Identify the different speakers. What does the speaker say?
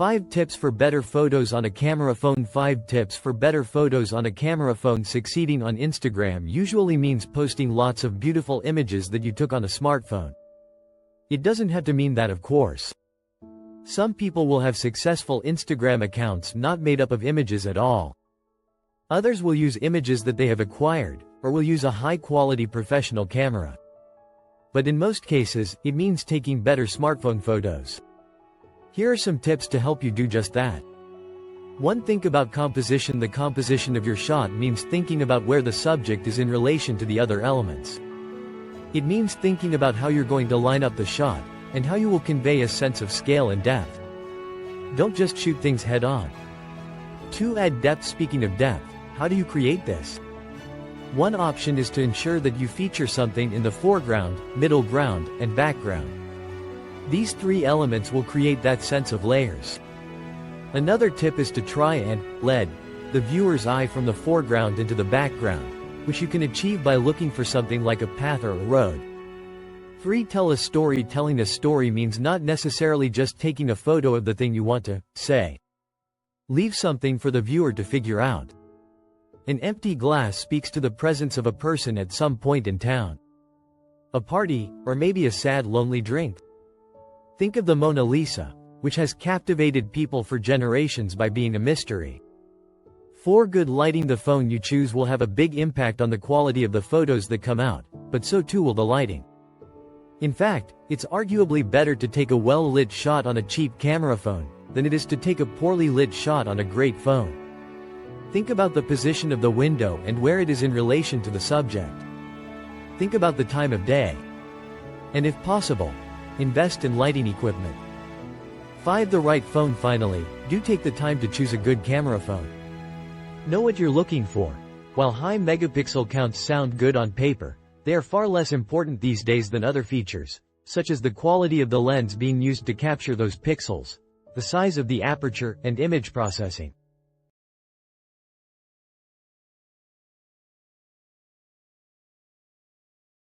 Speaker 1: 5 tips for better photos on a camera phone. 5 tips for better photos on a camera phone. Succeeding on Instagram usually means posting lots of beautiful images that you took on a smartphone. It doesn't have to mean that, of course. Some people will have successful Instagram accounts not made up of images at all. Others will use images that they have acquired, or will use a high-quality professional camera. But in most cases, it means taking better smartphone photos. Here are some tips to help you do just that. 1. Think about composition. The composition of your shot means thinking about where the subject is in relation to the other elements. It means thinking about how you're going to line up the shot, and how you will convey a sense of scale and depth. Don't just shoot things head-on. 2. Add depth. Speaking of depth, how do you create this? One option is to ensure that you feature something in the foreground, middle ground, and background. These 3 elements will create that sense of layers. Another tip is to try and lead the viewer's eye from the foreground into the background, which you can achieve by looking for something like a path or a road. 3. Tell a story. Telling a story means not necessarily just taking a photo of the thing you want to say. Leave something for the viewer to figure out. An empty glass speaks to the presence of a person at some point in town. A party, or maybe a sad, lonely drink. Think of the Mona Lisa, which has captivated people for generations by being a mystery. 4. Good lighting. The phone you choose will have a big impact on the quality of the photos that come out, but so too will the lighting. In fact, it's arguably better to take a well-lit shot on a cheap camera phone than it is to take a poorly lit shot on a great phone. Think about the position of the window and where it is in relation to the subject. Think about the time of day. And if possible, invest in lighting equipment. 5. The right phone. Finally, do take the time to choose a good camera phone. Know what you're looking for. While high megapixel counts sound good on paper, they are far less important these days than other features, such as the quality of the lens being used to capture those pixels, the size of the aperture, and image processing.